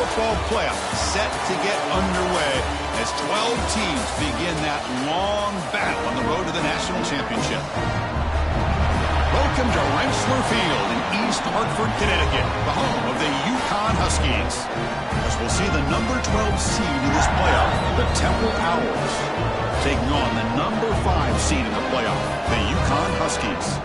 football playoff set to get underway as 12 teams begin that long battle on the road to the national championship. Welcome to Rensselaer Field in East Hartford, Connecticut, the home of the UConn Huskies. As we'll see the number 12 seed in this playoff, the Temple Owls, taking on the number 5 seed in the playoff, the UConn Huskies.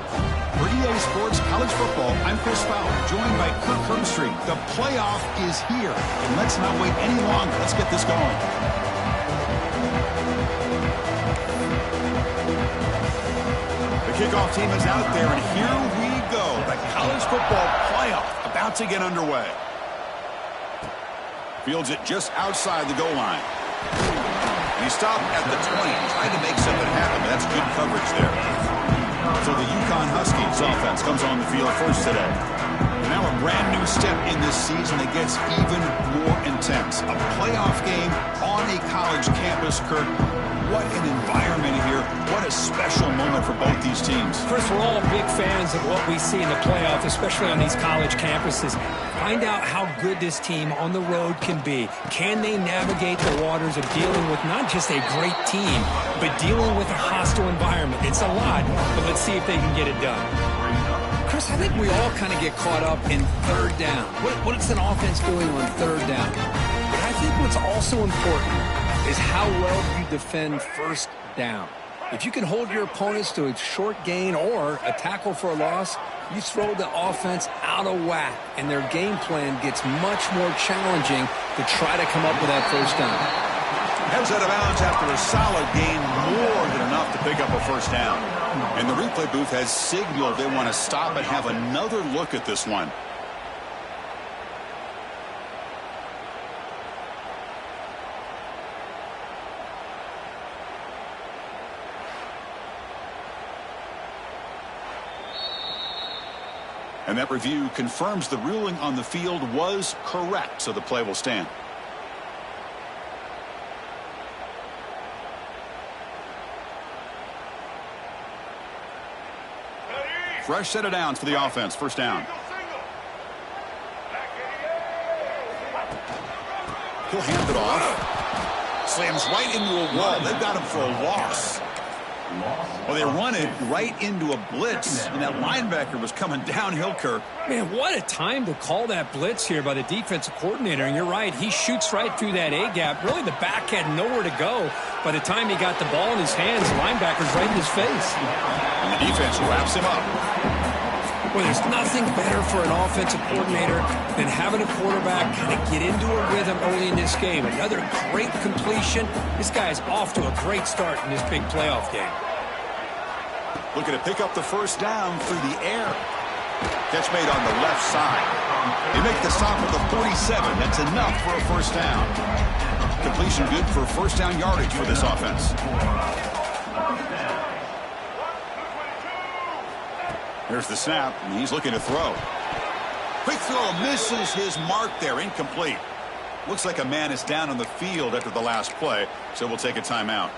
For EA Sports College Football, I'm Chris Fowler, joined by Kirk Herbstreit. The playoff is here, and let's not wait any longer. Let's get this going. The kickoff team is out there, and here we go. The college football playoff about to get underway. Fields it just outside the goal line. And he stopped at the 20, trying to make something happen, but that's good coverage there. So the UConn Huskies offense comes on the field first today. And now a brand new step in this season that gets even more intense. A playoff game on a college campus, Kirk. What an environment here. What a special moment for both these teams. Chris, we're all big fans of what we see in the playoff, especially on these college campuses. Find out how good this team on the road can be. Can they navigate the waters of dealing with not just a great team, but dealing with a hostile environment? It's a lot, but let's see if they can get it done. Chris, I think we all kind of get caught up in third down. What is an offense doing on third down? But I think what's also important is how well you defend first down. If you can hold your opponents to a short gain or a tackle for a loss, you throw the offense out of whack, and their game plan gets much more challenging to try to come up with that first down. Heads out of bounds after a solid gain, more than enough to pick up a first down. And the replay booth has signaled they want to stop and have another look at this one. And that review confirms the ruling on the field was correct, so the play will stand. Fresh set of downs for the offense. First down. He'll hand it off. Slams right into a wall. They've got him for a loss. Well, they run it right into a blitz, and that linebacker was coming downhill, Kirk. Man, what a time to call that blitz here by the defensive coordinator. And you're right, he shoots right through that A-gap. Really, the back had nowhere to go. By the time he got the ball in his hands, the linebacker's right in his face. And the defense wraps him up. Well, there's nothing better for an offensive coordinator than having a quarterback kind of get into a rhythm early in this game. Another great completion. This guy is off to a great start in this big playoff game. Looking to pick up the first down through the air. Catch made on the left side. They make the stop at the 47. That's enough for a first down. Completion good for first down yardage for this offense. Here's the snap, and he's looking to throw. Quick throw, misses his mark there, incomplete. Looks like a man is down on the field after the last play, so we'll take a timeout.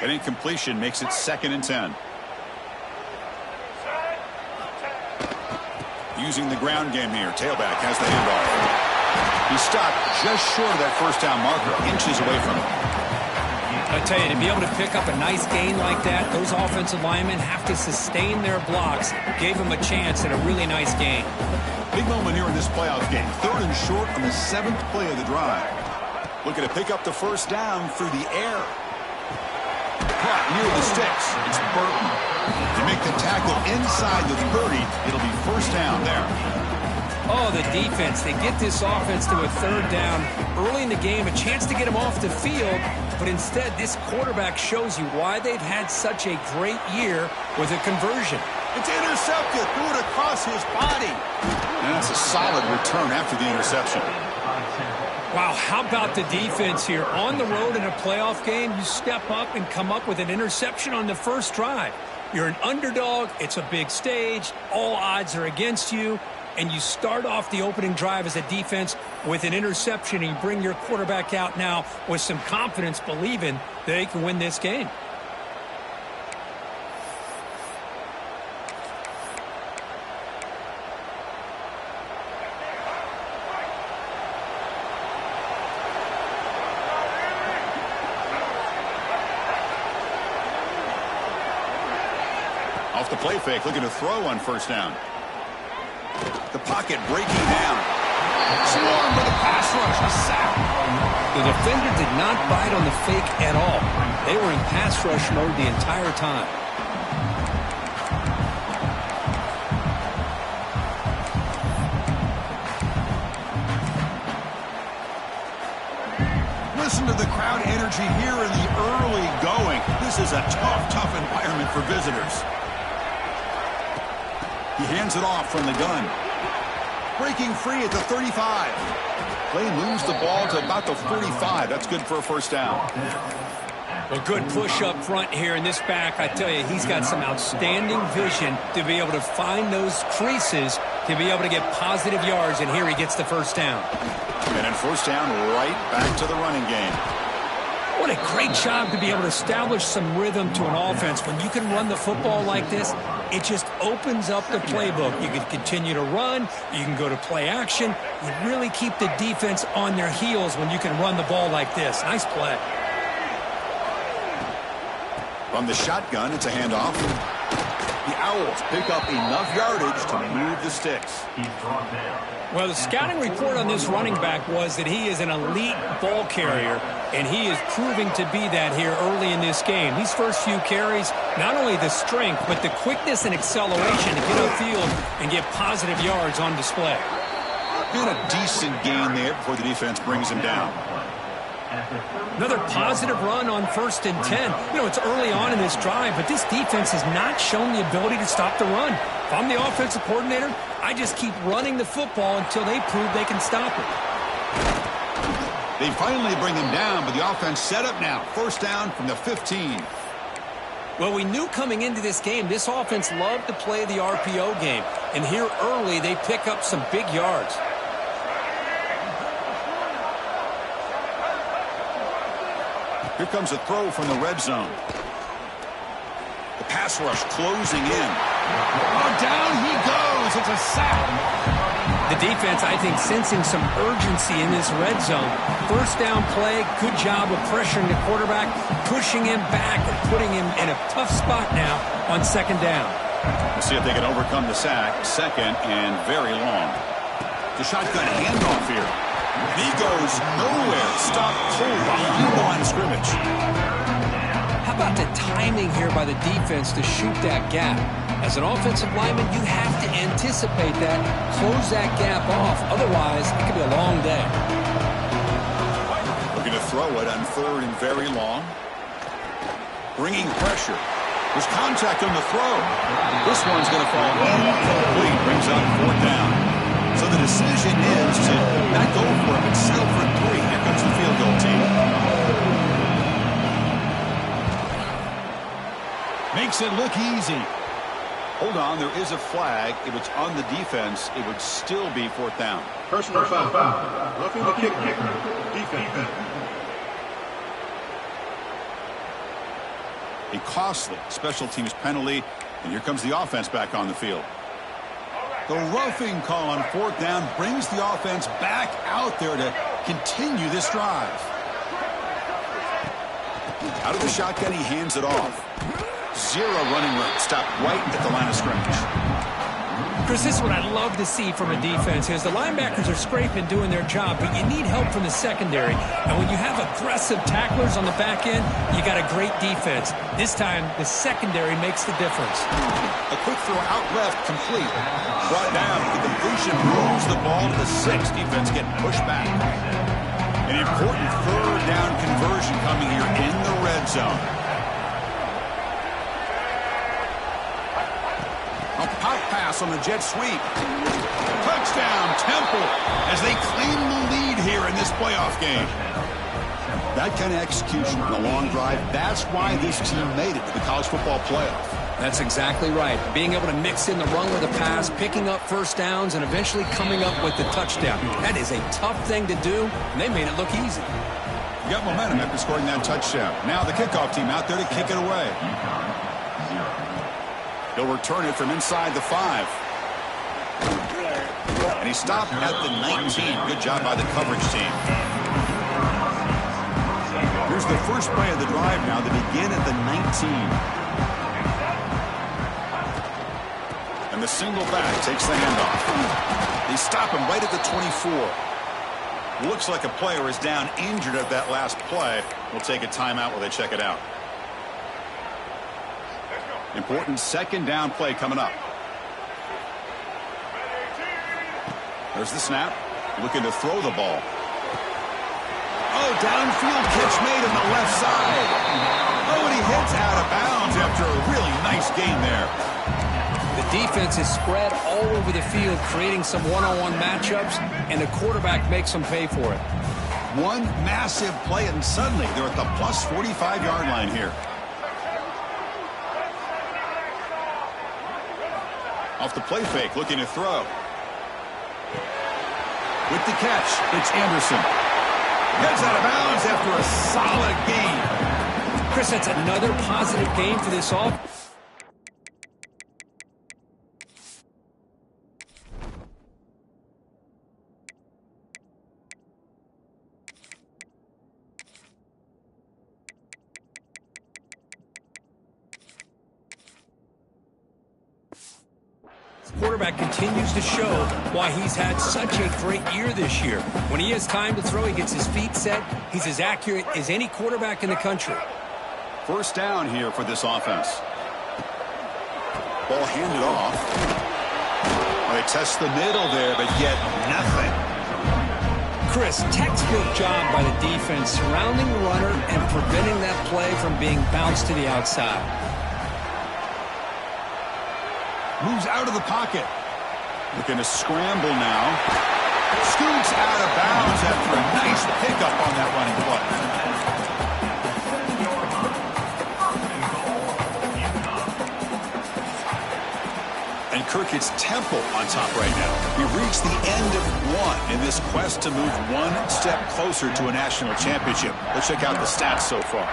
An incompletion makes it 2nd and 10. Using the ground game here, tailback has the handoff. He stopped just short of that first down marker, inches away from it. I tell you, to be able to pick up a nice gain like that, those offensive linemen have to sustain their blocks. Gave them a chance at a really nice gain. Big moment here in this playoff game. 3rd and short on the 7th play of the drive. Looking to pick up the first down through the air. Caught near the sticks. It's Burton. To make the tackle inside the 30, it'll be first down there. Oh, the defense. They get this offense to a 3rd down early in the game, a chance to get them off the field, but instead this quarterback shows you why they've had such a great year with a conversion. It's intercepted. Threw it across his body. And that's a solid return after the interception. Wow, how about the defense here? On the road in a playoff game, you step up and come up with an interception on the first drive. You're an underdog. It's a big stage. All odds are against you. And you start off the opening drive as a defense with an interception, and you bring your quarterback out now with some confidence, believing that they can win this game. the play fake, looking to throw on first down. The pocket breaking down. Swarmed with a pass rush. A sack. The defender did not bite on the fake at all. They were in pass rush mode the entire time. Listen to the crowd energy here in the early going. This is a tough environment for visitors. He hands it off from the gun. Breaking free at the 35. Play moves the ball to about the 45. That's good for a first down. A good push up front here in this back. I tell you, he's got some outstanding vision to be able to find those creases to be able to get positive yards, and here he gets the first down. And then first down, right back to the running game. What a great job to be able to establish some rhythm to an offense. When you can run the football like this, it just opens up the playbook. You can continue to run. You can go to play action. You really keep the defense on their heels when you can run the ball like this. Nice play. From the shotgun, it's a handoff. The Owls pick up enough yardage to move the sticks. Well, the scouting report on this running back was that he is an elite ball carrier, and he is proving to be that here early in this game. These first few carries, not only the strength, but the quickness and acceleration to get upfield and get positive yards on display. And a decent gain there before the defense brings him down. Another positive run on 1st and 10. You know, it's early on in this drive, but this defense has not shown the ability to stop the run. If I'm the offensive coordinator, I just keep running the football until they prove they can stop it. They finally bring him down, but the offense set up now. First down from the 15. Well, we knew coming into this game, this offense loved to play the RPO game. And here early, they pick up some big yards. Here comes a throw from the red zone. The pass rush closing in. Oh, down he goes. It's a sack. The defense, I think, sensing some urgency in this red zone. First down play, good job of pressuring the quarterback, pushing him back and putting him in a tough spot now on second down. We'll see if they can overcome the sack. Second and very long. The shotgun handoff here. And he goes nowhere. Stopped cold behind the line of scrimmage. How about the timing here by the defense to shoot that gap? As an offensive lineman, you have to anticipate that, close that gap off. Otherwise, it could be a long day. Looking to throw it on third and very long. Bringing pressure. There's contact on the throw. This one's going to fall incomplete. Brings up fourth down. So the decision is to not go for it, but settle for 3. Here comes the field goal team. Makes it look easy. Hold on, there is a flag. If it's on the defense, it would still be fourth down. Personal foul. Roughing the kicker. Defense. A costly special teams penalty, and here comes the offense back on the field. The roughing call on fourth down brings the offense back out there to continue this drive. Out of the shotgun, he hands it off. Zero running room. Stopped right at the line of scrimmage. Chris, this is what I love to see from a defense is the linebackers are scraping, doing their job, but you need help from the secondary. And when you have aggressive tacklers on the back end, you got a great defense. This time, the secondary makes the difference. A quick throw out left, complete. Brought down. The completion moves the ball to the 6. Defense getting pushed back. An important third down conversion coming here in the red zone. A pop pass on the jet sweep. Touchdown, Temple, as they claim the lead here in this playoff game. That kind of execution on a long drive, that's why this team made it to the college football playoff. That's exactly right. Being able to mix in the run with the pass, picking up first downs, and eventually coming up with the touchdown. That is a tough thing to do, and they made it look easy. You got momentum after scoring that touchdown. Now the kickoff team out there to kick it away. He'll return it from inside the 5. And he stopped at the 19. Good job by the coverage team. Here's the first play of the drive now. They begin at the 19. And the single back takes the handoff. They stop him right at the 24. Looks like a player is down injured at that last play. We'll take a timeout while they check it out. Important second down play coming up. There's the snap. Looking to throw the ball. Oh, downfield catch made on the left side. Oh, and he hits out of bounds after a really nice gain there. The defense is spread all over the field, creating some one-on-one matchups, and the quarterback makes them pay for it. One massive play, and suddenly they're at the plus 45-yard line here. Off the play fake, looking to throw. With the catch, it's Anderson. Gets out of bounds after a solid gain. Chris, that's another positive game for this offense. Quarterback continues to show why he's had such a great year this year. When he has time to throw, he gets his feet set. He's as accurate as any quarterback in the country. First down here for this offense. Ball handed off. Well, they test the middle there, but yet nothing. Chris, textbook job by the defense surrounding the runner and preventing that play from being bounced to the outside. Moves out of the pocket. Looking to scramble now. Scoots out of bounds after a nice pickup on that running play. And Kirk hits Temple on top right now. We've reached the end of one in this quest to move one step closer to a national championship. Let's check out the stats so far.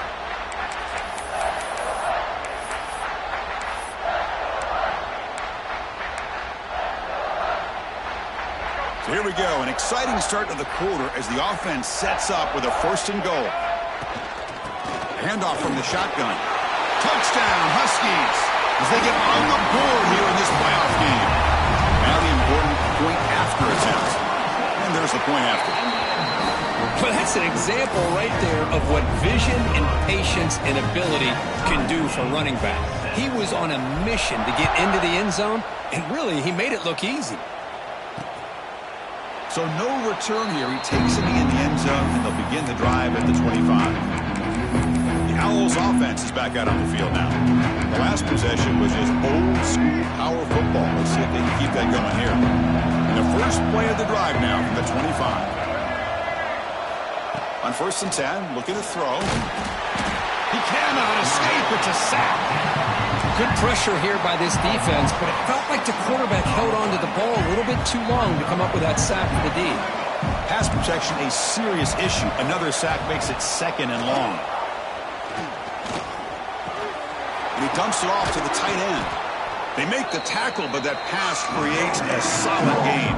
Here we go, an exciting start to the quarter as the offense sets up with a 1st and goal. Handoff from the shotgun. Touchdown, Huskies, as they get on the board here in this playoff game. Now the important point after attempt. And there's the point after. Well, that's an example right there of what vision and patience and ability can do for running back. He was on a mission to get into the end zone, and really, he made it look easy. So no return here. He takes it in the end zone, and they'll begin the drive at the 25. The Owls offense is back out on the field now. The last possession was just old-school power football. Let's see if they can keep that going here. And the first play of the drive now from the 25. On 1st and 10, looking to throw. He cannot escape. It's a sack. Good pressure here by this defense, but it felt like the quarterback held on to the ball a little bit too long to come up with that sack for the D. Pass protection, a serious issue. Another sack makes it 2nd and long. And he dumps it off to the tight end. They make the tackle, but that pass creates a solid gain.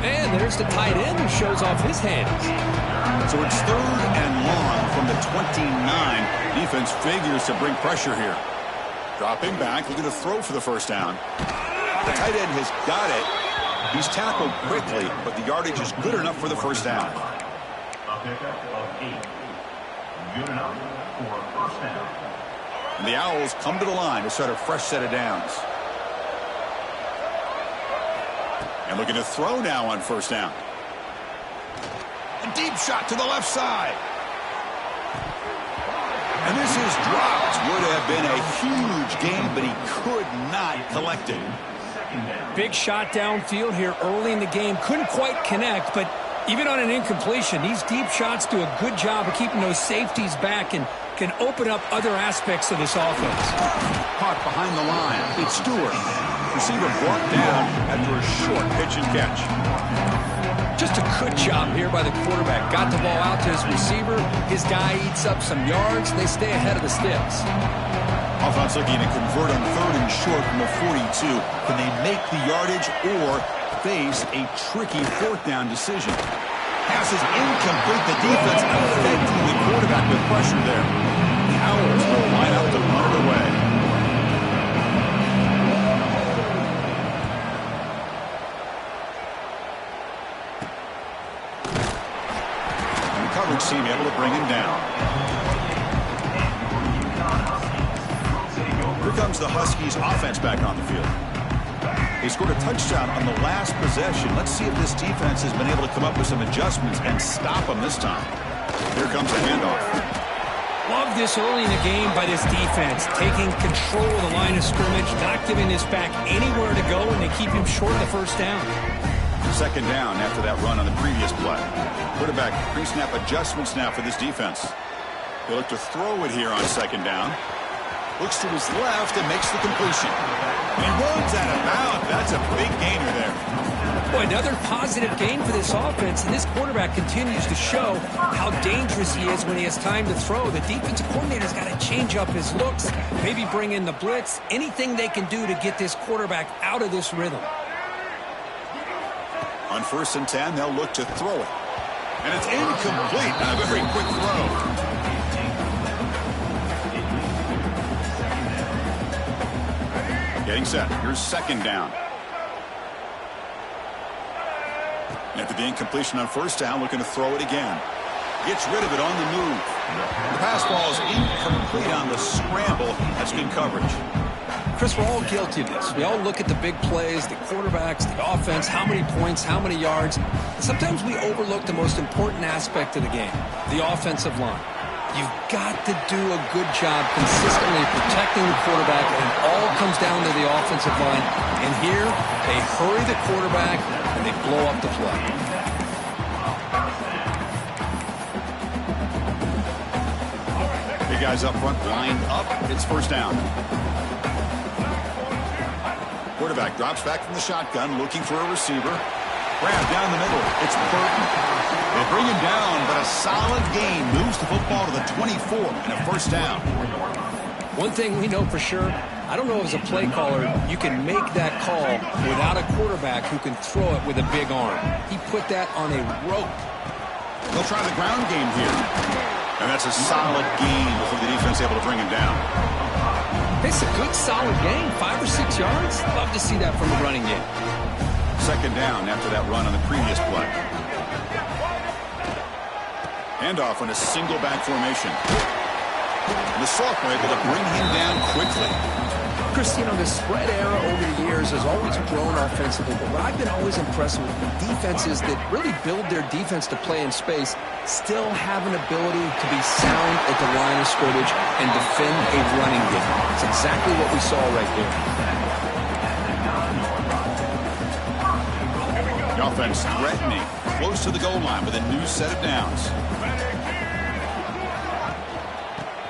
And there's the tight end who shows off his hands. So it's 3rd and long from the 29. Defense figures to bring pressure here. Dropping back, looking to throw for the 1st down. The tight end has got it. He's tackled quickly, but the yardage is good enough for the 1st down. A pickup of 8. Good enough for a 1st down. And the Owls come to the line to start a fresh set of downs. And looking to throw now on 1st down. A deep shot to the left side. And this is dropped. Would have been a huge gain, but he could not collect it. Big shot downfield here early in the game. Couldn't quite connect, but even on an incompletion, these deep shots do a good job of keeping those safeties back and can open up other aspects of this offense. Caught behind the line. It's Stewart. Receiver brought down after a short pitch and catch. Just a good job here by the quarterback. Got the ball out to his receiver. His guy eats up some yards. They stay ahead of the sticks. Offense looking to convert on 3rd and short from the 42. Can they make the yardage or face a tricky 4th down decision? Pass is incomplete. The defense affecting the quarterback with pressure there. The Owls will line up to run it away. coverage team able to bring him down. Here comes the Huskies offense back on the field. They scored a touchdown on the last possession. Let's see if this defense has been able to come up with some adjustments and stop them this time. Here comes a handoff. Love this early in the game by this defense, taking control of the line of scrimmage, not giving this back anywhere to go, and they keep him short of the first down. Second down after that run on the previous play. Quarterback pre-snap adjustments now for this defense. They look to throw it here on second down. Looks to his left and makes the completion. He runs out of bounds. That's a big gainer there. Boy, another positive gain for this offense, and this quarterback continues to show how dangerous he is when he has time to throw. The defensive coordinator's got to change up his looks, maybe bring in the blitz, anything they can do to get this quarterback out of this rhythm. On 1st and 10, they'll look to throw it. And it's incomplete on a very quick throw. Getting set. Here's second down. After the incompletion on 1st down, looking to throw it again. Gets rid of it on the move. The pass ball is incomplete on the scramble. That's good coverage. Chris, we're all guilty of this. We all look at the big plays, the quarterbacks, the offense, how many points, how many yards. Sometimes we overlook the most important aspect of the game, the offensive line. You've got to do a good job consistently protecting the quarterback, and it all comes down to the offensive line. And here, they hurry the quarterback, and they blow up the play. Big guys up front lined up. It's first down. Quarterback drops back from the shotgun, looking for a receiver. Grab down the middle. It's Burton. They bring him down, but a solid gain moves the football to the 24 and a first down. One thing we know for sure, I don't know as a play caller, you can make that call without a quarterback who can throw it with a big arm. He put that on a rope. They'll try the ground game here. And that's a solid gain before the defense able to bring him down. It's a good, solid gain, 5 or 6 yards. Love to see that from the running game. Second down after that run on the previous play. Handoff in a single back formation. And the sophomore able to bring him down quickly. Chris, you know, the spread era over the years has always grown offensively, but what I've been always impressed with defenses that really build their defense to play in space still have an ability to be sound at the line of scrimmage and defend a running game. It's exactly what we saw right there. The offense threatening, close to the goal line with a new set of downs.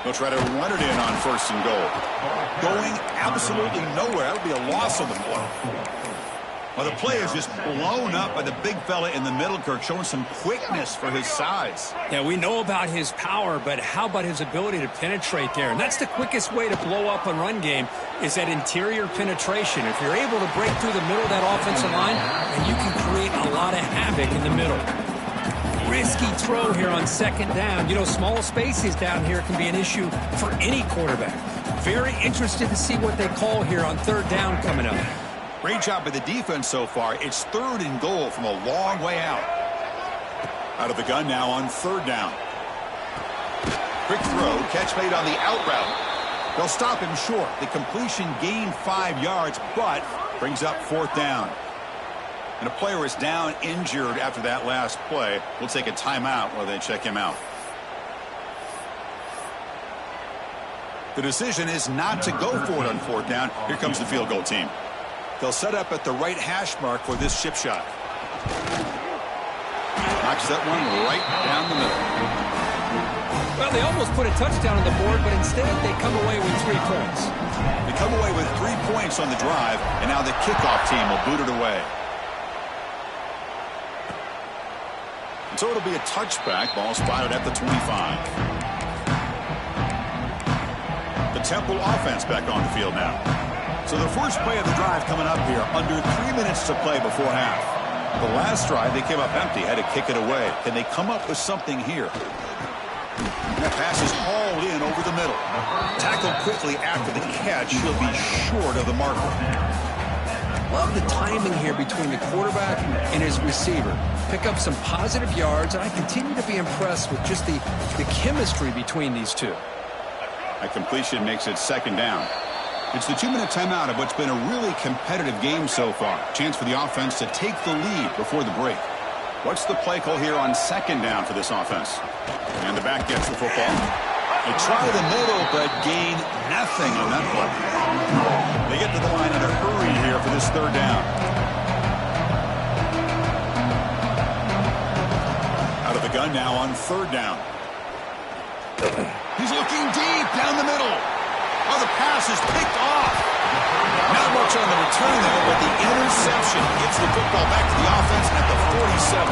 They'll try to run it in on 1st and goal. Going absolutely nowhere. That would be a loss on the play. Well, the play is just blown up by the big fella in the middle, Kirk, showing some quickness for his size. Yeah, we know about his power, but how about his ability to penetrate there? And that's the quickest way to blow up a run game is that interior penetration. If you're able to break through the middle of that offensive line, then you can create a lot of havoc in the middle. Risky throw here on second down. You know, small spaces down here can be an issue for any quarterback. Very interested to see what they call here on 3rd down coming up. Great job by the defense so far. It's 3rd and goal from a long way out. Out of the gun now on 3rd down. Quick throw, catch made on the out route. They'll stop him short. The completion gained 5 yards, but brings up 4th down. And a player is down injured after that last play. We'll take a timeout while they check him out. The decision is not to go for it on 4th down. Here comes the field goal team. They'll set up at the right hash mark for this chip shot. Knocks that one right down the middle. Well, they almost put a touchdown on the board, but instead they come away with 3 points. They come away with 3 points on the drive, and now the kickoff team will boot it away. And so it'll be a touchback. Ball spotted at the 25. The Temple offense back on the field now. So the first play of the drive coming up here, under 3 minutes to play before half. The last drive, they came up empty, had to kick it away. Can they come up with something here? And that pass is hauled in over the middle. Tackled quickly after the catch. He'll be short of the marker. Love the timing here between the quarterback and his receiver. Pick up some positive yards, and I continue to be impressed with just the chemistry between these two. That completion makes it second down. It's the 2-minute timeout of what's been a really competitive game so far. Chance for the offense to take the lead before the break. What's the play call here on second down for this offense? And the back gets the football. They try the middle, but gain nothing on that play. They get to the line in a hurry here for this third down. Out of the gun now on third down. He's looking deep down the middle. Oh, the pass is picked off. Not much on the return there, but the interception gets the football back to the offense at the 47.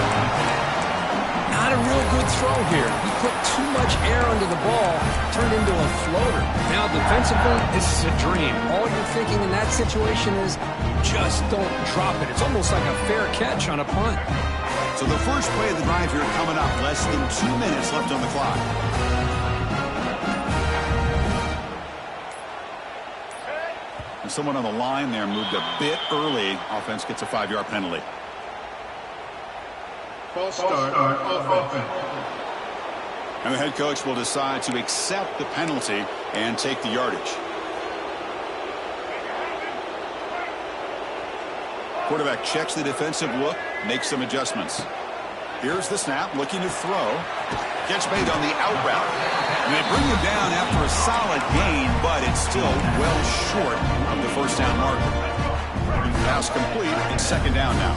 Not a real good throw here. He put too much air under the ball, turned into a floater. Now, defensively, this is a dream. All you're thinking in that situation is just don't drop it. It's almost like a fair catch on a punt. So the first play of the drive here coming up. Less than 2 minutes left on the clock. And someone on the line there moved a bit early. Offense gets a 5-yard penalty. False start offense. And the head coach will decide to accept the penalty and take the yardage. Quarterback checks the defensive look, makes some adjustments. Here's the snap, looking to throw. Gets made on the out route. And they bring him down after a solid gain, but it's still well short of the first down marker. Pass complete. It's second down now.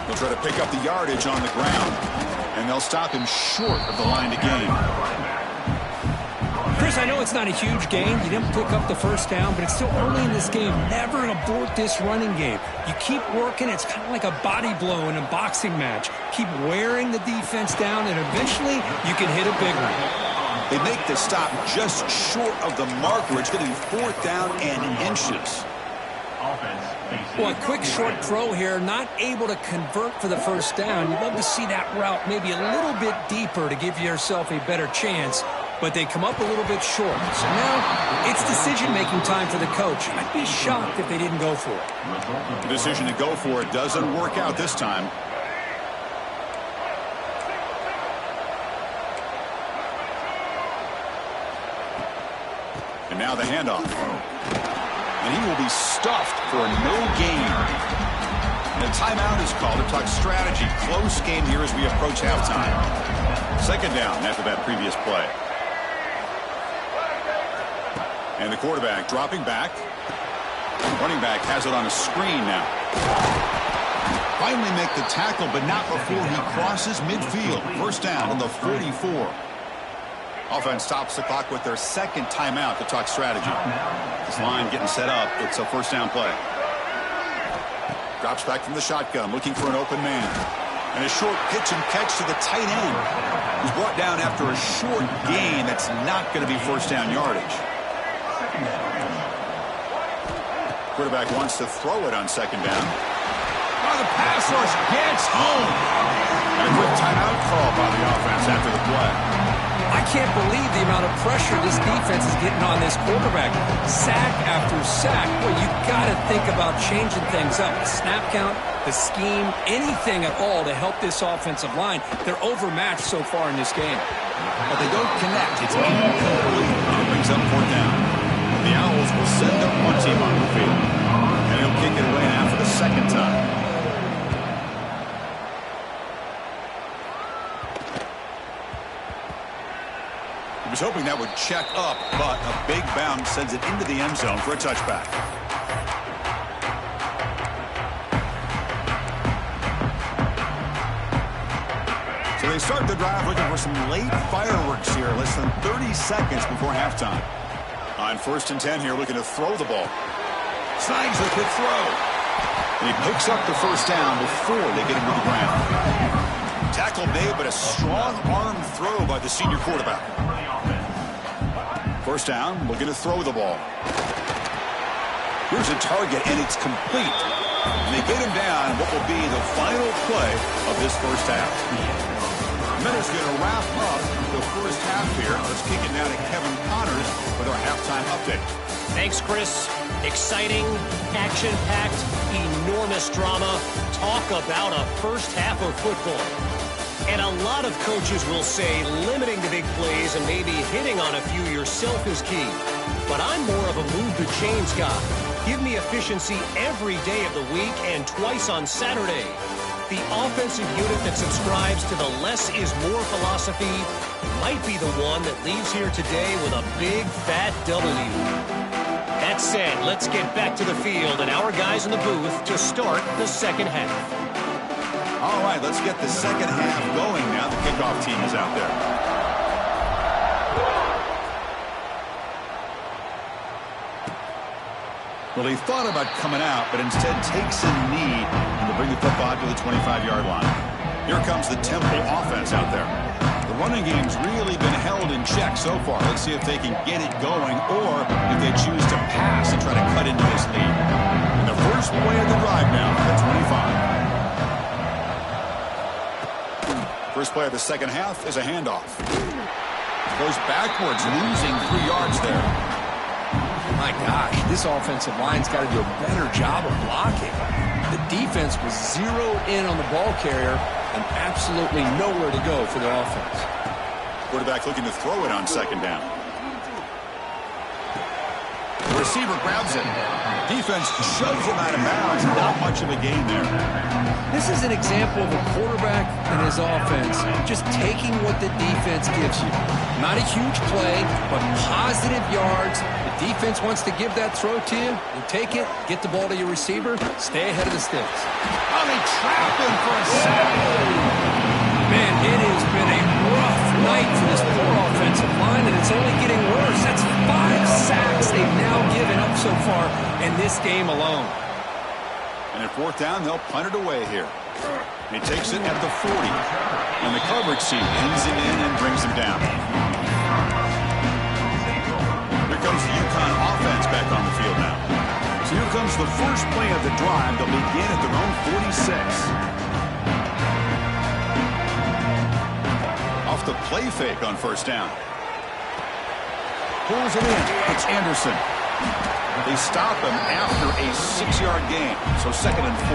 They'll try to pick up the yardage on the ground, and they'll stop him short of the line to gain. Chris, I know it's not a huge gain. You didn't pick up the first down, but it's still early in this game. Never abort this running game. You keep working. It's kind of like a body blow in a boxing match. Keep wearing the defense down, and eventually you can hit a big one. They make the stop just short of the marker. It's going to be fourth down and inches. Well, a quick short throw here, not able to convert for the first down. You'd love to see that route maybe a little bit deeper to give yourself a better chance, but they come up a little bit short. So now it's decision-making time for the coach. I'd be shocked if they didn't go for it. The decision to go for it doesn't work out this time. And now the handoff. And he will be stuffed for a no gain. And a timeout is called to talk strategy. Close game here as we approach halftime. Second down after that previous play. And the quarterback dropping back. Running back has it on a screen now. Finally make the tackle, but not before he crosses midfield. First down on the 44. Offense stops the clock with their second timeout to talk strategy. This line getting set up. It's a first down play. Drops back from the shotgun, looking for an open man. And a short pitch and catch to the tight end. He's brought down after a short gain that's not going to be first down yardage. Quarterback wants to throw it on second down. Oh, the pass rush gets home. And a quick timeout call by the offense after the play. I can't believe the amount of pressure this defense is getting on this quarterback. Sack after sack. Well, you got to think about changing things up. The snap count, the scheme, anything at all to help this offensive line. They're overmatched so far in this game. But they don't connect. It's incomplete. And it brings up fourth down. The Owls will send their one team on the field. And he'll kick it away now for the second time. He was hoping that would check up, but a big bounce sends it into the end zone for a touchback. So they start the drive looking for some late fireworks here, less than 30 seconds before halftime. On 1st and 10 here, looking to throw the ball. Signs a quick throw. And he picks up the first down before they get him to the ground. Tackle made, but a strong arm throw by the senior quarterback. First down, looking to throw the ball. Here's a target, and it's complete. And they get him down what will be the final play of this first half. And that is going to wrap up the first half here. Let's kick it now to Kevin Connors with our halftime update. Thanks, Chris. Exciting, action-packed, enormous drama. Talk about a first half of football. And a lot of coaches will say limiting the big plays and maybe hitting on a few yourself is key. But I'm more of a move the chains guy. Give me efficiency every day of the week and twice on Saturday. The offensive unit that subscribes to the less is more philosophy might be the one that leaves here today with a big fat W. That said, let's get back to the field and our guys in the booth to start the second half. All right, let's get the second half going now. The kickoff team is out there. Well, he thought about coming out, but instead takes a knee and will bring the football to the 25-yard line. Here comes the Temple offense out there. The running game's really been held in check so far. Let's see if they can get it going or if they choose to pass and try to cut into this lead. And the first play of the drive now at 25. First play of the second half is a handoff. Goes backwards, losing 3 yards there. My gosh, this offensive line's got to do a better job of blocking. The defense was zeroed in on the ball carrier and absolutely nowhere to go for the offense. Quarterback looking to throw it on second down. The receiver grabs it. Defense shoves him out of bounds. Not much of a gain there. This is an example of a quarterback and his offense just taking what the defense gives you. Not a huge play, but positive yards. The defense wants to give that throw to you. You take it, get the ball to your receiver, stay ahead of the sticks. Oh, they trapped him for a sack. Man, it has been a rough night for this poor offensive line, and it's only getting worse. That's 5 sacks they've now given up so far in this game alone. And at fourth down, they'll punt it away here. And he takes it at the 40. And the coverage team ends him in and brings him down. Here comes the UConn offense back on the field now. So here comes the first play of the drive. They'll begin at their own 46. Off the play fake on first down. Pulls it in. It's Anderson. They stop him after a 6-yard gain. So 2nd and 4.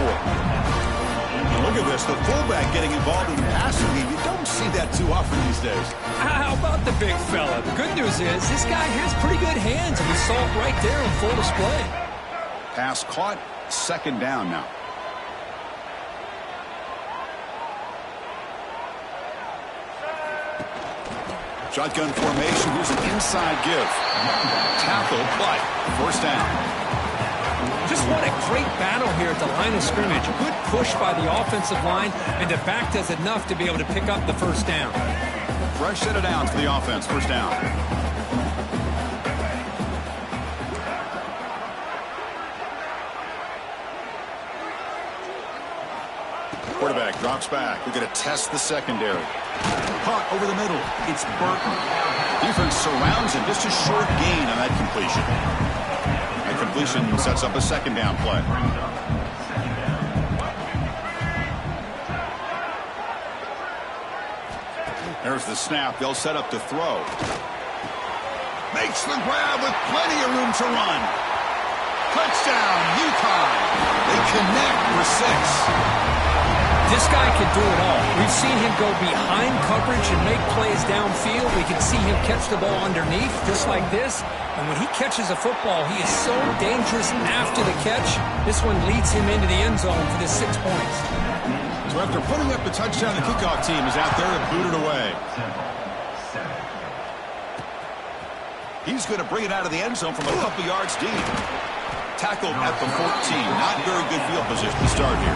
And look at this. The fullback getting involved in the passing game. You don't see that too often these days. How about the big fella? The good news is this guy has pretty good hands, and we saw it right there on full display. Pass caught. 2nd down now. Shotgun formation. Here's an inside give. Tackle, but first down. Just what a great battle here at the line of scrimmage. Good push by the offensive line, and the back does enough to be able to pick up the first down. Fresh set of downs for the offense. First down. Quarterback drops back. We're going to test the secondary. Caught over the middle. It's Burton. Defense surrounds him. Just a short gain on that completion. That completion sets up a 2nd down play. There's the snap. They'll set up to throw. Makes the grab with plenty of room to run. Touchdown, UConn. They connect for 6. This guy can do it all. We've seen him go behind coverage and make plays downfield. We can see him catch the ball underneath, just like this. And when he catches a football, he is so dangerous after the catch. This one leads him into the end zone for the 6 points. So after putting up the touchdown, the kickoff team is out there to boot it away. He's going to bring it out of the end zone from a couple yards deep. Tackled at the 14. Not very good field position to start here.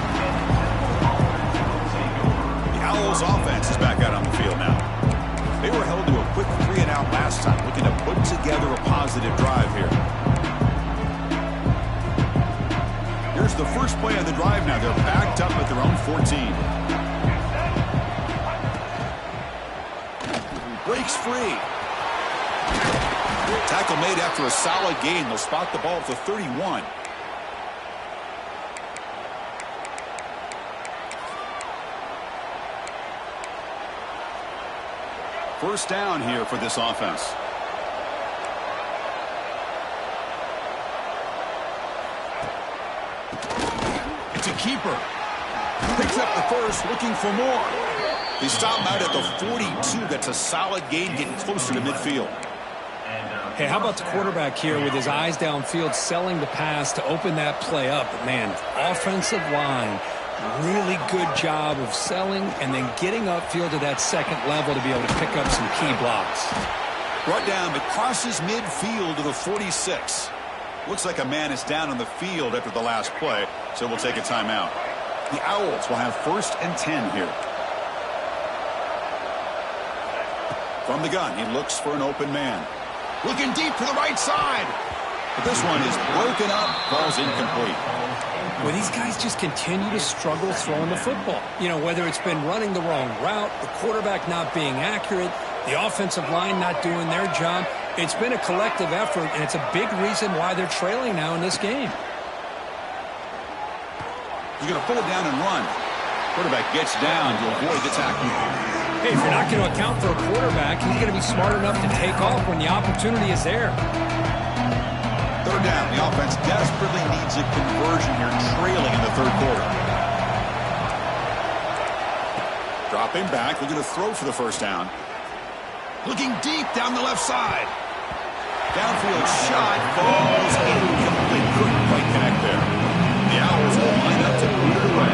Owls offense is back out on the field now. They were held to a quick 3-and-out last time, looking to put together a positive drive here. Here's the first play of the drive now. They're backed up at their own 14. Breaks free. Tackle made after a solid gain. They'll spot the ball at the 31. First down here for this offense. keeper. Picks up the first, looking for more. They stop him out at the 42. That's a solid gain, getting closer to midfield. Hey, how about the quarterback here with his eyes downfield, selling the pass to open that play up? But man, offensive line, really good job of selling and then getting upfield to that second level to be able to pick up some key blocks. Brought down, but crosses midfield to the 46. Looks like a man is down on the field after the last play, so we'll take a timeout. The Owls will have 1st and 10 here. From the gun, he looks for an open man. Looking deep to the right side. But this one is broken up, falls incomplete. Well, these guys just continue to struggle throwing the football. You know, whether it's been running the wrong route, the quarterback not being accurate, the offensive line not doing their job. It's been a collective effort, and it's a big reason why they're trailing now in this game. He's going to pull it down and run. Quarterback gets down to avoid the tackle. Hey, if you're not going to account for a quarterback, he's going to be smart enough to take off when the opportunity is there. 3rd down. The offense desperately needs a conversion here, trailing in the 3rd quarter. Dropping back, looking to throw for the 1st down. Looking deep down the left side. Downfield shot, falls incomplete. Couldn't quite connect there. The Owls will line up to boot it away.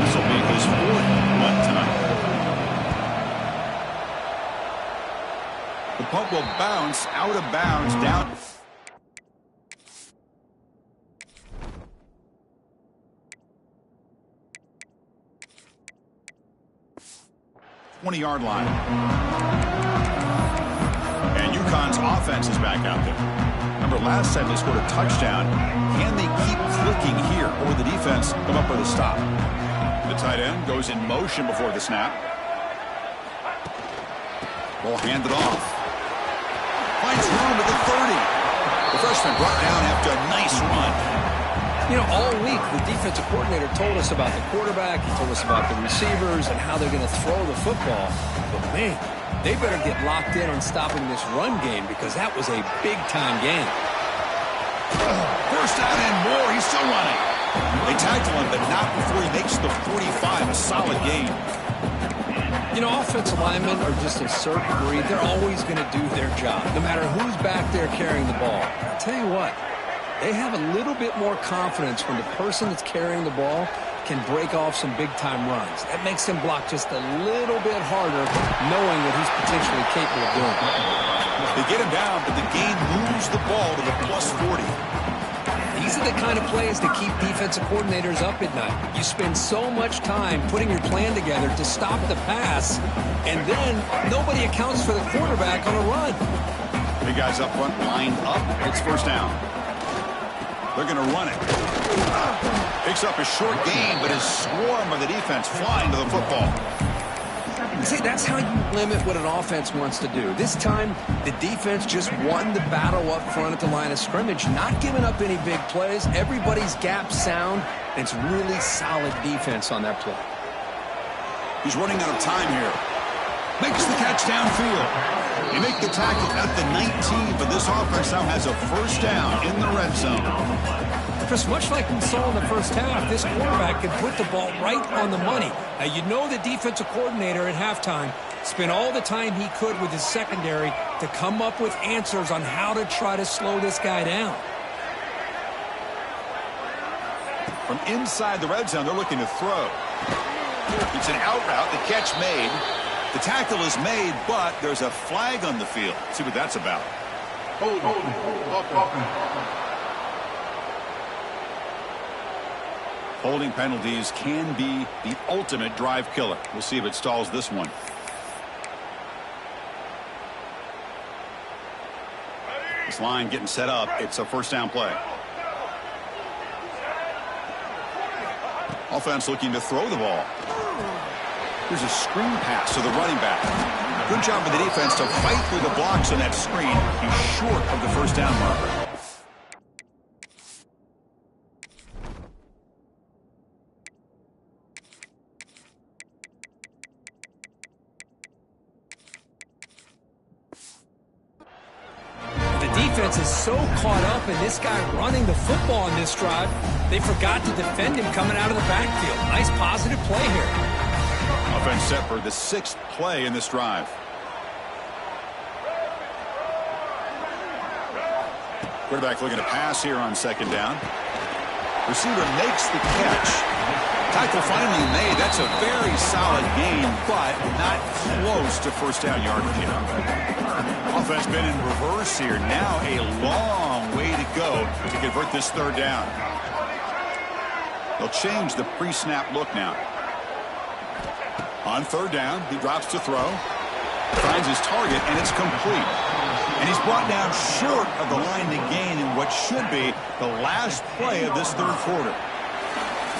This will be his 4th punt tonight. The punt will bounce out of bounds down. Yard line. And UConn's offense is back out there. Remember, last time they scored a touchdown. Can they keep clicking here, or the defense come up with a stop? The tight end goes in motion before the snap. Ball handed off. Finds room at the 30. The freshman brought down after a nice run. You know, all week, the defensive coordinator told us about the quarterback, he told us about the receivers and how they're going to throw the football. But, man, they better get locked in on stopping this run game because that was a big-time game. First down and more. He's still running. They tackle him, but not before he makes the 45. A solid game. You know, offensive linemen are just a certain breed. They're always going to do their job, no matter who's back there carrying the ball. I'll tell you what. They have a little bit more confidence when the person that's carrying the ball can break off some big-time runs. That makes them block just a little bit harder, knowing what he's potentially capable of doing. They get him down, but the game moves the ball to the plus 40. These are the kind of plays that keep defensive coordinators up at night. You spend so much time putting your plan together to stop the pass, and then nobody accounts for the quarterback on a run. Big guys up front line up. It's 1st down. They're going to run it. Picks up a short gain, but his swarm of the defense flying to the football. See, that's how you limit what an offense wants to do. This time, the defense just won the battle up front at the line of scrimmage, not giving up any big plays. Everybody's gap sound, and it's really solid defense on that play. He's running out of time here. Makes the catch downfield. They make the tackle at the 19, but this offense now has a 1st down in the red zone. Chris, much like we saw in the first half, this quarterback can put the ball right on the money. Now, you know the defensive coordinator at halftime spent all the time he could with his secondary to come up with answers on how to try to slow this guy down. From inside the red zone, they're looking to throw. It's an out route, the catch made. The tackle is made, but there's a flag on the field. Let's see what that's about. Holding penalties can be the ultimate drive killer. We'll see if it stalls this one. This line getting set up. It's a 1st down play. Offense looking to throw the ball. Here's a screen pass to the running back. Good job of the defense to fight through the blocks on that screen. He's short of the 1st down marker. defense is so caught up in this guy running the football on this drive, they forgot to defend him coming out of the backfield. Nice positive play here. Offense set for the 6th play in this drive. Quarterback looking to pass here on 2nd down. Receiver makes the catch. Tackle finally made. That's a very solid gain, but not close to first down yardage yet. Offense been in reverse here. Now a long way to go to convert this 3rd down. They'll change the pre-snap look now. On 3rd down, he drops to throw. Finds his target, and it's complete. And he's brought down short of the line to gain in what should be the last play of this 3rd quarter.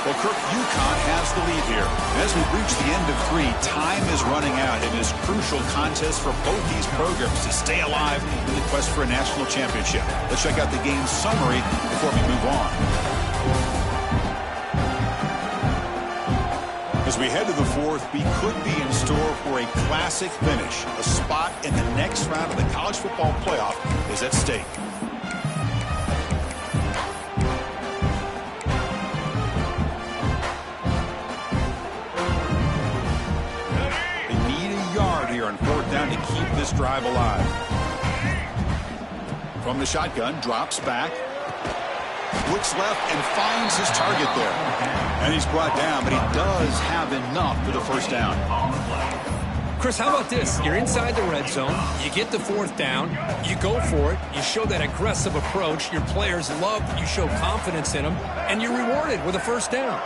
Well, Kirk, UConn has the lead here. As we reach the end of 3, time is running out in this crucial contest for both these programs to stay alive in the quest for a national championship. Let's check out the game summary before we move on. As we head to the 4th, we could be in store for a classic finish. A spot in the next round of the college football playoff is at stake. They need a yard here on 4th down to keep this drive alive. From the shotgun, drops back. Looks left and finds his target there. And he's brought down, but he does have enough for the first down. Chris, how about this? You're inside the red zone. You get the 4th down. You go for it. You show that aggressive approach. Your players love that you show confidence in them. And you're rewarded with a first down.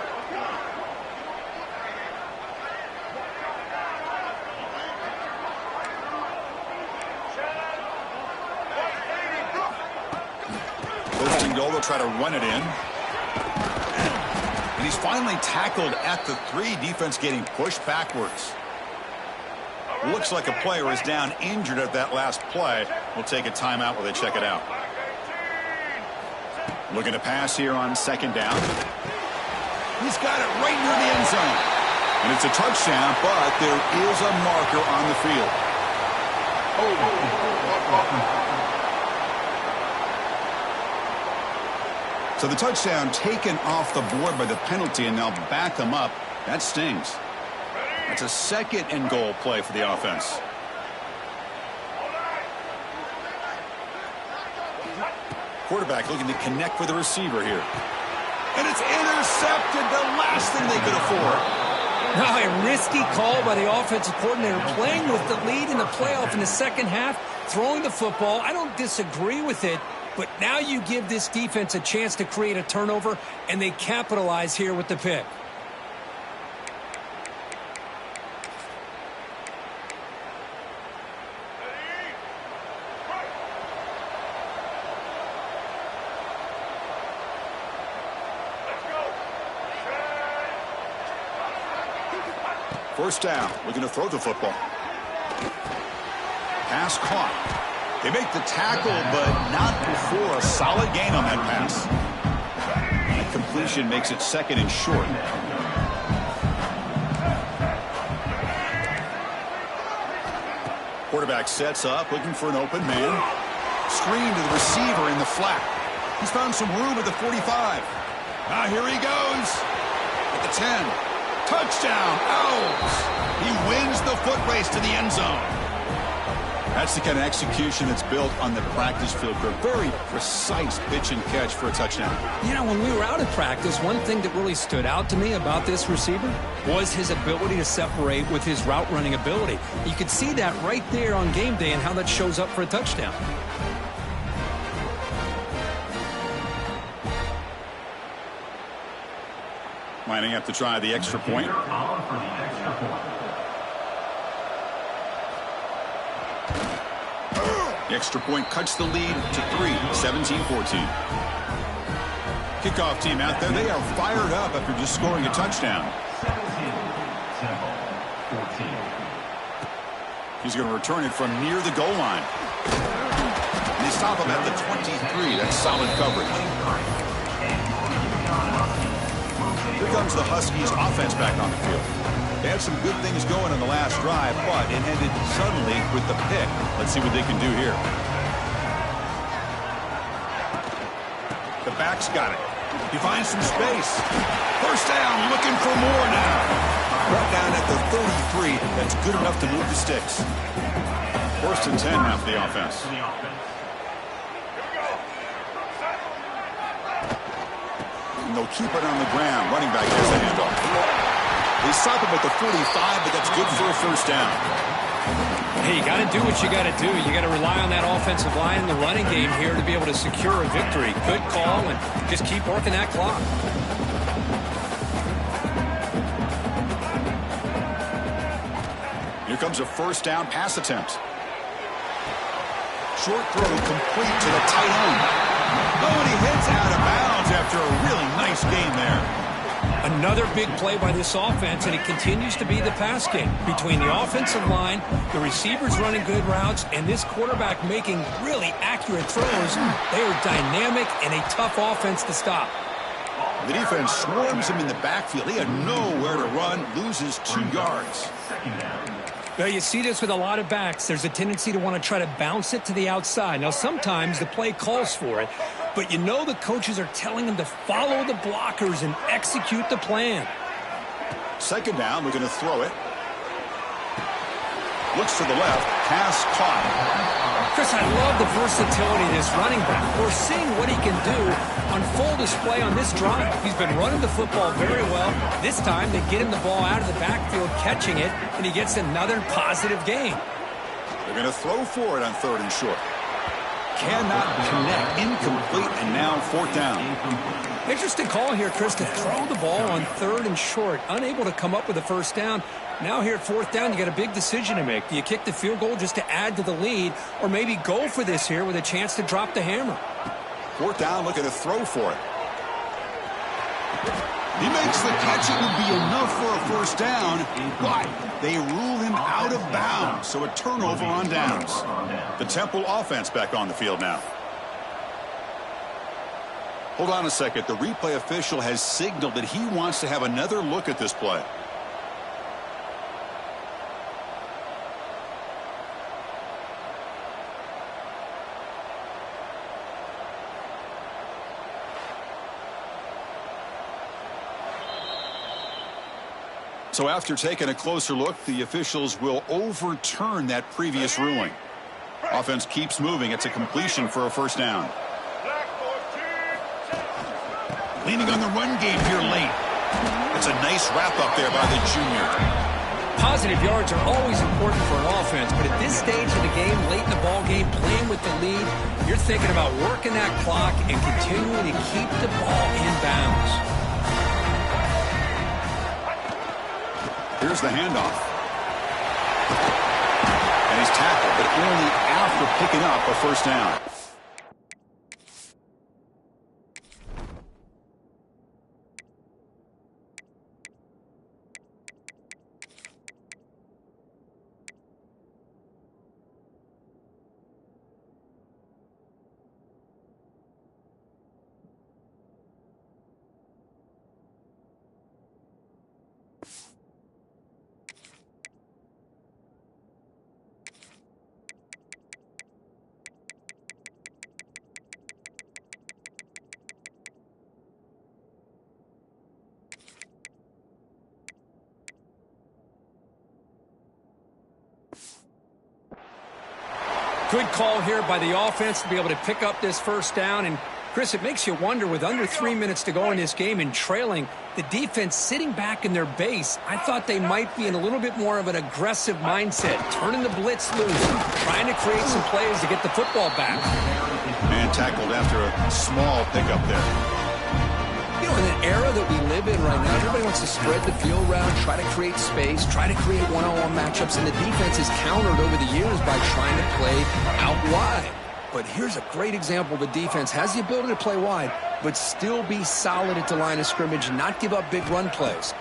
First and goal, they'll try to run it in. And he's finally tackled at the 3. Defense getting pushed backwards. Looks like a player is down injured at that last play. We'll take a timeout while they check it out. Looking to pass here on 2nd down. He's got it right near the end zone. And it's a touchdown, but there is a marker on the field. So the touchdown taken off the board by the penalty, and they'll back them up. That stings. That's a 2nd and goal play for the offense. Quarterback looking to connect with the receiver here. And it's intercepted, the last thing they could afford. Now a risky call by the offensive coordinator, playing with the lead in the playoff in the 2nd half, throwing the football. I don't disagree with it, but now you give this defense a chance to create a turnover, and they capitalize here with the pick. First down, looking to throw the football. Pass caught. They make the tackle, but not before a solid gain on that pass. That completion makes it 2nd and short. Quarterback sets up, looking for an open man. Screen to the receiver in the flat. He's found some room at the 45. Now here he goes at the 10. Touchdown, Owls. He wins the foot race to the end zone. That's the kind of execution that's built on the practice field for a very precise pitch and catch for a touchdown. You know, when we were out at practice, one thing that really stood out to me about this receiver was his ability to separate with his route running ability. You could see that right there on game day and how that shows up for a touchdown. Lining up to try the extra point. The extra point cuts the lead to 3, 17-14. Kickoff team out there, they are fired up after just scoring a touchdown. He's going to return it from near the goal line. And they stop him at the 23. That's solid coverage. Here comes the Huskies offense back on the field. They had some good things going on the last drive, but it ended suddenly with the pick. Let's see what they can do here. back's got it. He finds some space. First down, looking for more now. Brought down at the 33. That's good enough to move the sticks. 1st and 10 now for the offense. And they'll keep it on the ground. Running back has the handoff. They stop him at the 45, but that's good for a first down. Hey, you got to do what you got to do. You got to rely on that offensive line in the running game here to be able to secure a victory. Good call, and just keep working that clock. Here comes a first down pass attempt. Short throw complete to the tight end. Oh, and he heads out of bounds after a really nice game there. Another big play by this offense, and it continues to be the pass game. Between the offensive line, the receivers running good routes, and this quarterback making really accurate throws, they are dynamic and a tough offense to stop. The defense swarms him in the backfield. He had nowhere to run, loses 2 yards. Well, you see this with a lot of backs. There's a tendency to want to try to bounce it to the outside. Now, sometimes the play calls for it, but you know the coaches are telling them to follow the blockers and execute the plan. 2nd down, we're going to throw it. Looks to the left, pass caught. Chris, I love the versatility of this running back. We're seeing what he can do on full display on this drive. He's been running the football very well. This time, they get him the ball out of the backfield, catching it, and he gets another positive gain. They're going to throw for it on 3rd and short. Cannot connect, incomplete, and now 4th down. Interesting call here, Chris, to throw the ball on 3rd and short. Unable to come up with a first down. Now here at 4th down, you got a big decision to make. Do you kick the field goal just to add to the lead, or maybe go for this here with a chance to drop the hammer? 4th down, looking to throw for it. He makes the catch. It would be enough for a first down, but they rule him out of bounds, so a turnover on downs. The Temple offense back on the field now. Hold on a second. The replay official has signaled that he wants to have another look at this play. So after taking a closer look, the officials will overturn that previous ruling. Offense keeps moving. It's a completion for a first down. Leaning on the run game here late. It's a nice wrap up there by the junior. Positive yards are always important for an offense, but at this stage of the game, late in the ball game, playing with the lead, you're thinking about working that clock and continuing to keep the ball in bounds. Here's the handoff. And he's tackled, but only after picking up a first down. Good call here by the offense to be able to pick up this first down. And, Chris, it makes you wonder, with under 3 minutes to go in this game and trailing, the defense sitting back in their base, I thought they might be in a little bit more of an aggressive mindset, turning the blitz loose, trying to create some plays to get the football back. And tackled after a small pickup there. You know, in an era that we live in right now, everybody wants to spread the field around, try to create space, try to create one-on-one matchups, and the defense is countered over the years by trying to play out wide. But here's a great example. The defense has the ability to play wide, but still be solid at the line of scrimmage, not give up big run plays.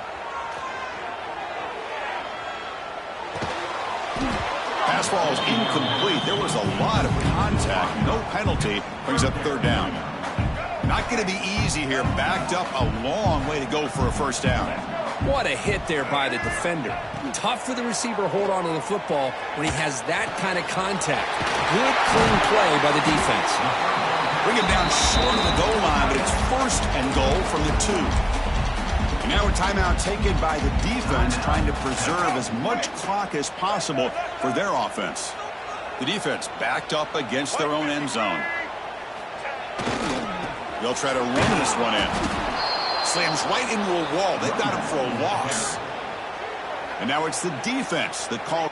Pass ball is incomplete. There was a lot of contact. No penalty. Brings up 3rd down. Not going to be easy here. Backed up a long way to go for a first down. What a hit there by the defender. Tough for the receiver to hold on to the football when he has that kind of contact. Good, clean play by the defense. Bring him down short of the goal line, but it's first and goal from the 2. And now a timeout taken by the defense, trying to preserve as much clock as possible for their offense. The defense backed up against their own end zone. They'll try to run this one in. Slams right into a wall. They've got him for a loss. And now it's the defense that calls.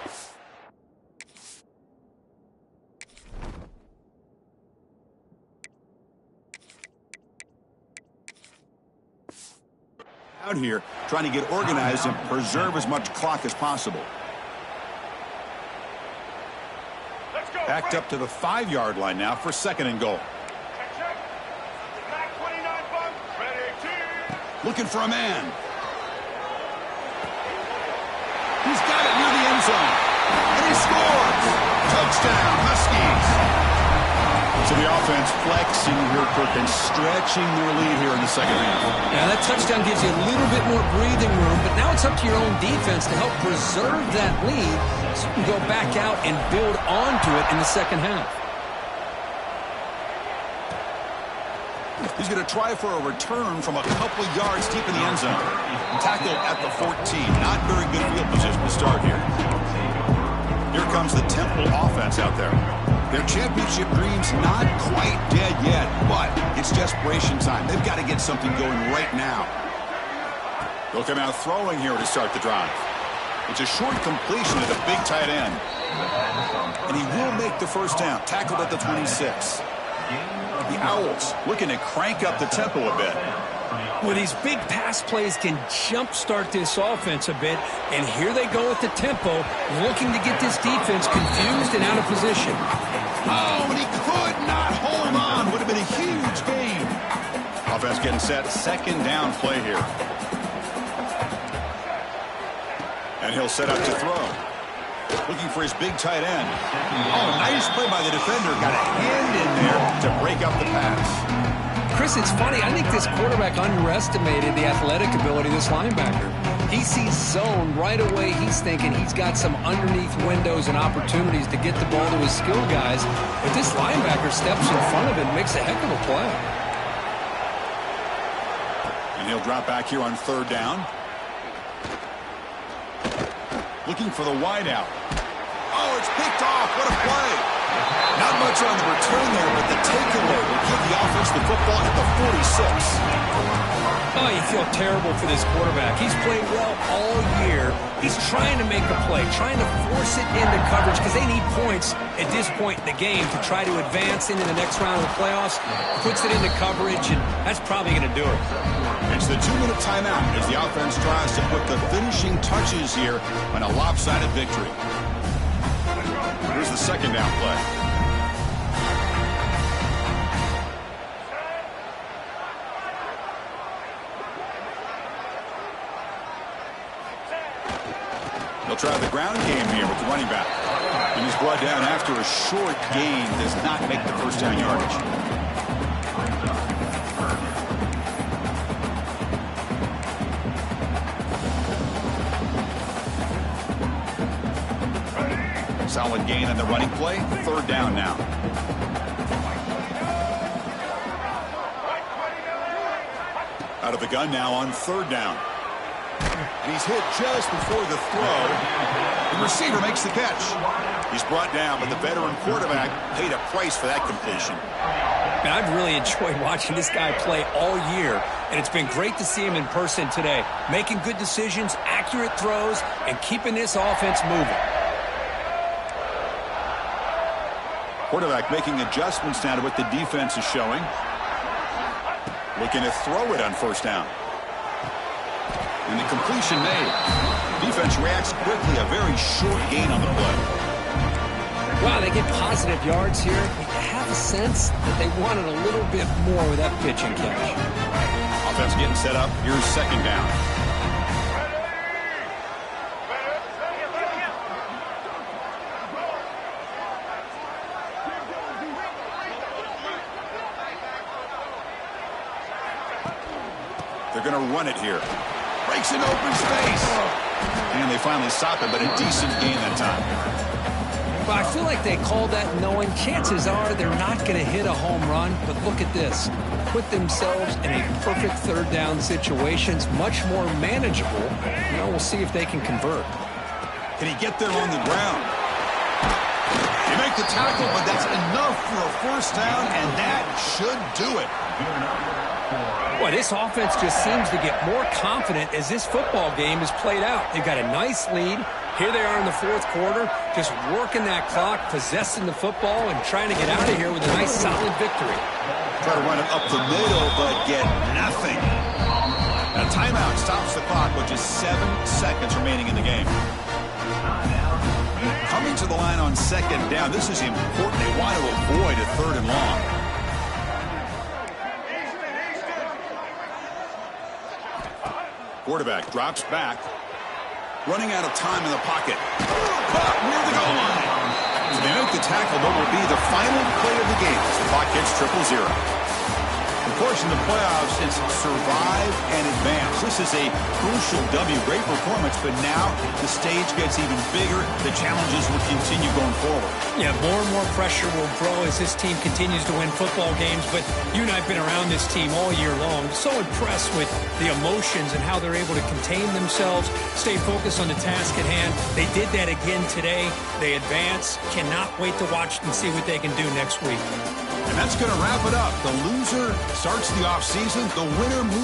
Out here trying to get organized and preserve as much clock as possible. Backed up to the 5-yard line now for second and goal. Looking for a man. He's got it near the end zone. And he scores. Touchdown, Huskies. So the offense flexing here, Kirk, and stretching their lead here in the second half. Yeah, that touchdown gives you a little bit more breathing room, but now it's up to your own defense to help preserve that lead so you can go back out and build onto it in the second half. He's going to try for a return from a couple yards deep in the end zone. Tackled at the 14. Not very good field position to start here. Here comes the Temple offense out there. Their championship dream's not quite dead yet, but it's desperation time. They've got to get something going right now. They'll come out throwing here to start the drive. It's a short completion to the big tight end. And he will make the first down. Tackled at the 26. The Owls looking to crank up the tempo a bit. Well, these big pass plays can jumpstart this offense a bit, and here they go with the tempo, looking to get this defense confused and out of position. Oh, and he could not hold on. Would have been a huge gain. Offense getting set. Second down play here. And he'll set up to throw. Looking for his big tight end. Oh, nice play by the defender. Got a hand in there to break up the pass. Chris, it's funny. I think this quarterback underestimated the athletic ability of this linebacker. He sees zone right away. He's thinking he's got some underneath windows and opportunities to get the ball to his skill guys. But this linebacker steps in front of him and makes a heck of a play. And he'll drop back here on third down. Looking for the wideout. Oh, it's picked off. What a play. Not much on the return there, but the takeaway will give the offense the football at the 46. Oh, you feel terrible for this quarterback. He's played well all year. He's trying to make a play, trying to force it into coverage because they need points at this point in the game to try to advance into the next round of the playoffs. Puts it into coverage, and that's probably going to do it. It's the 2-minute timeout as the offense tries to put the finishing touches here on a lopsided victory. Here's the second down play. They'll try the ground game here with the running back. And he's brought down after a short gain. Does not make the first down yardage. Solid gain on the running play. Third down now. Out of the gun now on third down. And he's hit just before the throw. The receiver makes the catch. He's brought down, but the veteran quarterback paid a price for that completion. And I've really enjoyed watching this guy play all year, and it's been great to see him in person today, making good decisions, accurate throws, and keeping this offense moving. Quarterback making adjustments now to what the defense is showing. Looking to throw it on first down. And the completion made. Defense reacts quickly. A very short gain on the play. Wow, they get positive yards here. You have a sense that they wanted a little bit more with that pitch and catch. Offense getting set up. Here's second down. They're going to run it here. Breaks in open space. And they finally stop it, but a decent gain that time. Well, I feel like they called that knowing chances are they're not going to hit a home run, but look at this. Put themselves in a perfect third down situations, much more manageable. Now we'll see if they can convert. Can he get there on the ground? They make the tackle, but that's enough for a first down, and that should do it. Well, this offense just seems to get more confident as this football game is played out. They've got a nice lead. Here they are in the fourth quarter, just working that clock, possessing the football, and trying to get out of here with a nice, solid victory. Try to run it up the middle, but get nothing. A timeout stops the clock with just 7 seconds remaining in the game. Coming to the line on second down, this is important. They want to avoid a third and long. Quarterback drops back. Running out of time in the pocket. Caught near the goal line. So they make the tackle, but will be the final play of the game as the clock hits 0-0. Of course, in the playoffs, it's survive and advance. This is a crucial W. Great performance, but now the stage gets even bigger. The challenges will continue going forward. Yeah, more and more pressure will grow as this team continues to win football games, but you and I have been around this team all year long. So impressed with the emotions and how they're able to contain themselves, stay focused on the task at hand. They did that again today. They advance. Cannot wait to watch and see what they can do next week. And that's going to wrap it up. The loser starts the offseason. The winner moves